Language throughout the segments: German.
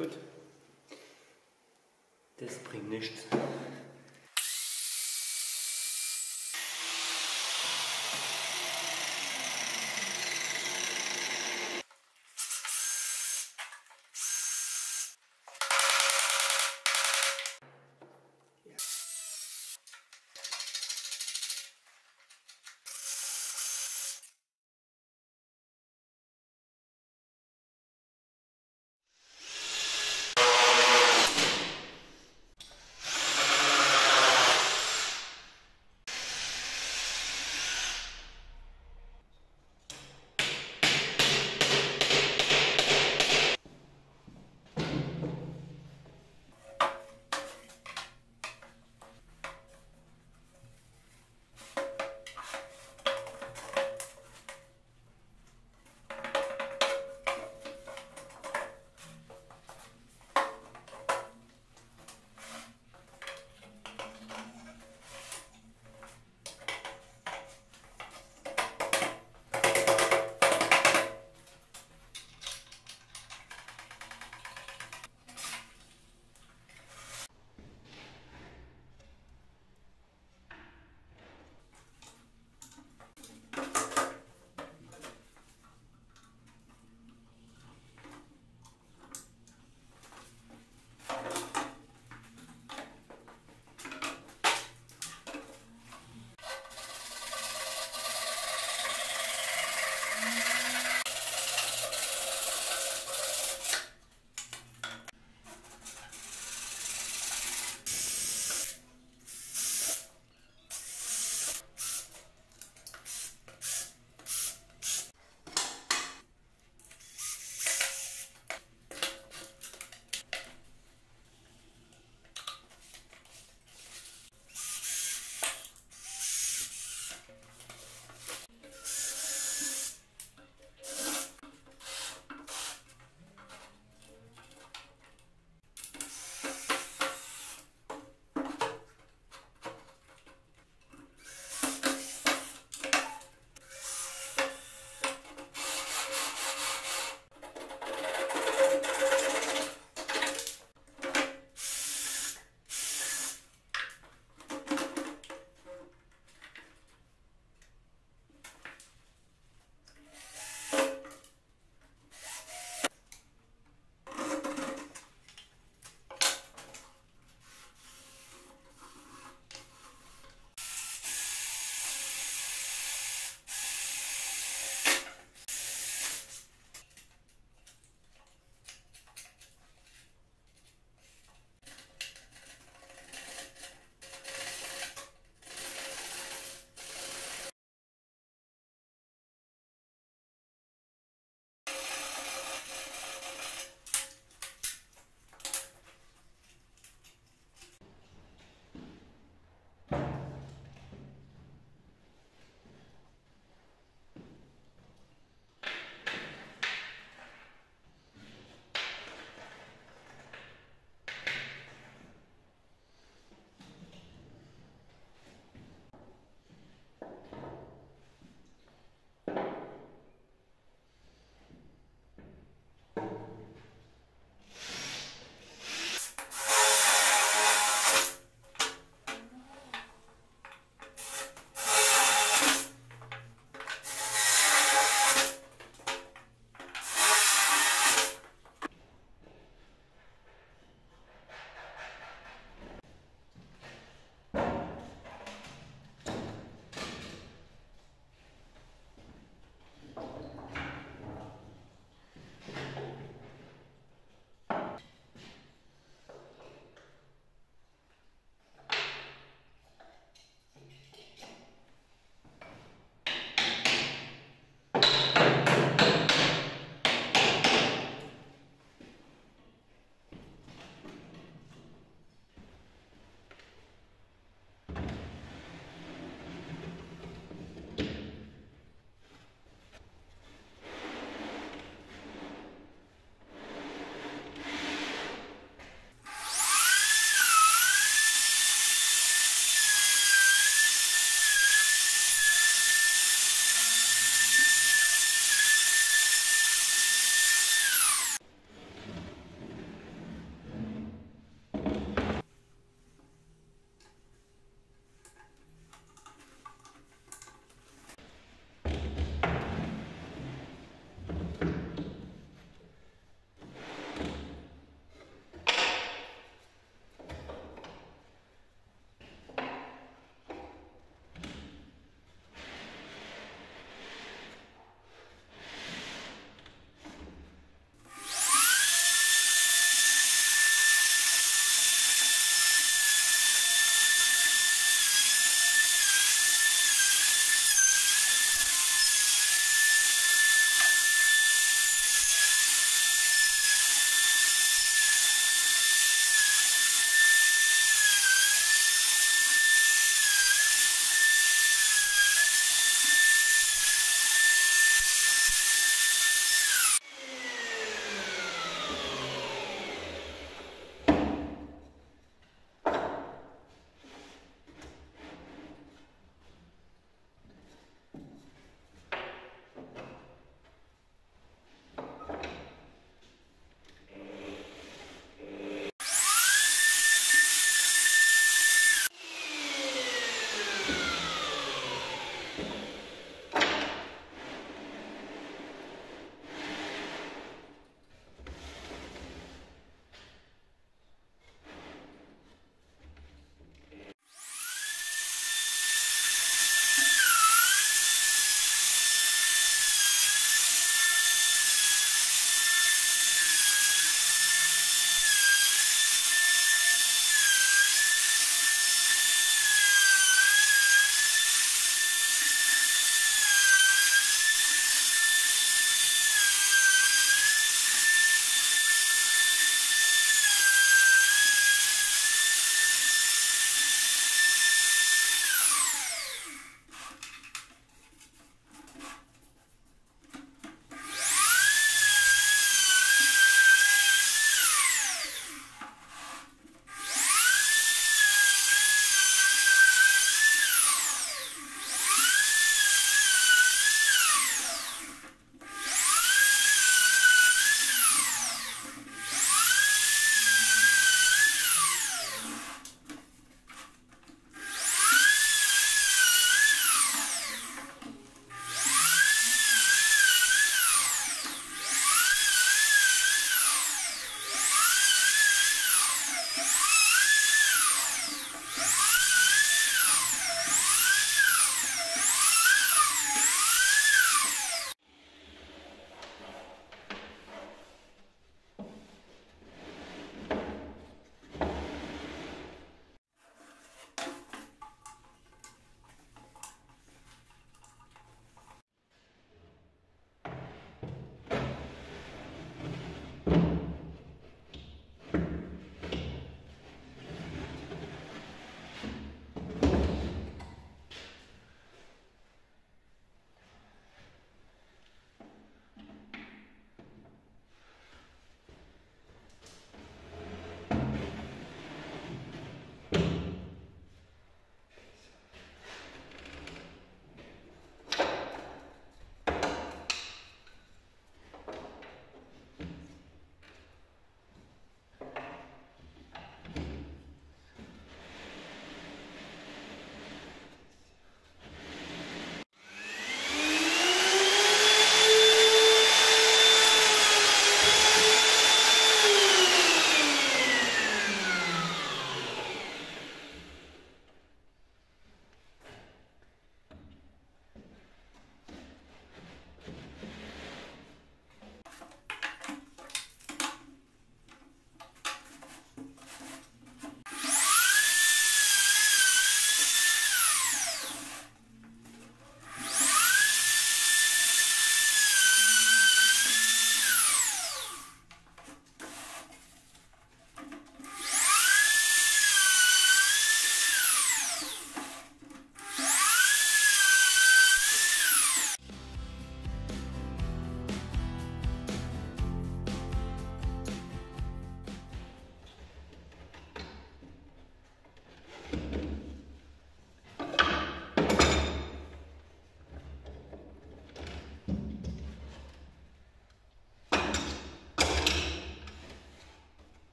Gut. Das bringt nichts.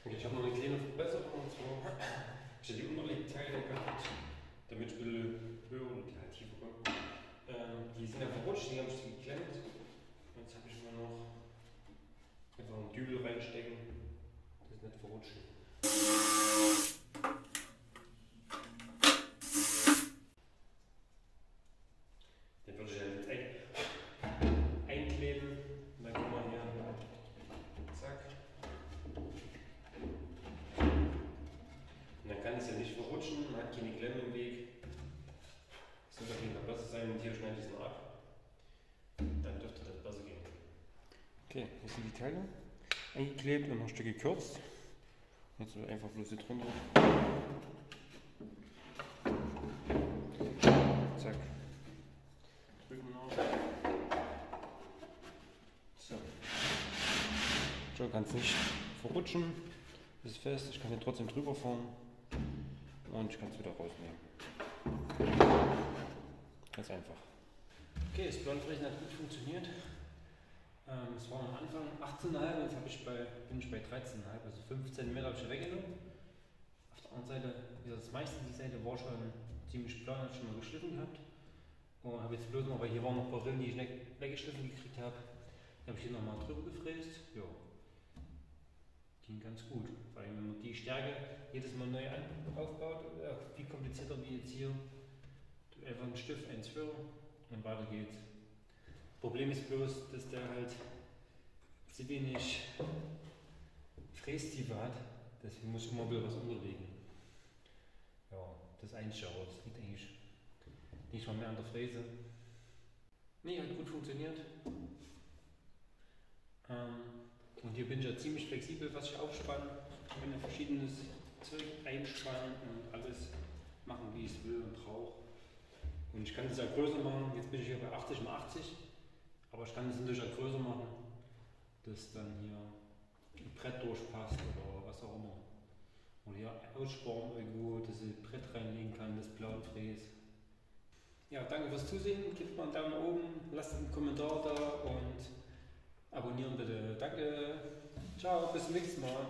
Okay, ich habe noch eine kleine Verbesserung, und zwar ich habe die Unterlegteile gehabt, damit ein bisschen höher und halt tiefer kommt. Die sind ja verrutscht, die haben sich geklemmt. Jetzt habe ich mal noch einfach einen Dübel reinstecken, das nicht verrutschen. Den würde ich jetzt einkleben und dann kann man hier, zack. Und dann kann es ja nicht verrutschen, man hat keine Klemme im Weg. Das wird auf jeden Fall besser sein, und hier schneide ich es noch ab. Dann dürfte das besser gehen. Okay, hier sind die Teile eingeklebt und noch ein Stück gekürzt. Jetzt einfach bloß hier drunter. Zack. Drücken noch. So. Schau, kannst nicht verrutschen. Das ist fest, ich kann hier trotzdem drüber fahren und ich kann es wieder rausnehmen. Ganz einfach. Okay, das Blondfräsen hat gut funktioniert. Es war am Anfang 18,5, jetzt bin ich bei 13,5, also 5 cm habe ich weggenommen. Auf der anderen Seite, wie gesagt, das meiste die Seite war schon ziemlich plan, habe ich schon mal geschliffen gehabt. Und habe jetzt bloß noch, weil hier waren noch ein paar Rillen, die ich weggeschliffen gekriegt habe, habe ich hier nochmal drüber gefräst. Ja. Ging ganz gut. Vor allem, wenn man die Stärke jedes Mal neu aufbaut, viel komplizierter wie jetzt hier. Einfach einen Stift, eins für und weiter geht's. Problem ist bloß, dass der halt zu wenig Frästiefe hat, deswegen muss ich immer wieder was unterlegen. Ja, das ist eigentlich aber das liegt eigentlich nicht mal mehr an der Fräse. Nee, hat gut funktioniert. Und hier bin ich ja ziemlich flexibel, was ich aufspanne. Ich kann ja verschiedenes Zeug einspannen und alles machen, wie ich es will und brauche. Und ich kann das ja größer machen. Jetzt bin ich hier bei 80 x 80, aber ich kann das natürlich auch größer machen, dass dann hier ein Brett durchpasst oder was auch immer. Oder hier aussparen irgendwo, dass ich ein Brett reinlegen kann, das Blauenfräs. Ja, danke fürs Zusehen. Gebt mal einen Daumen nach oben, lasst einen Kommentar da und abonnieren bitte. Danke. Ciao, bis zum nächsten Mal.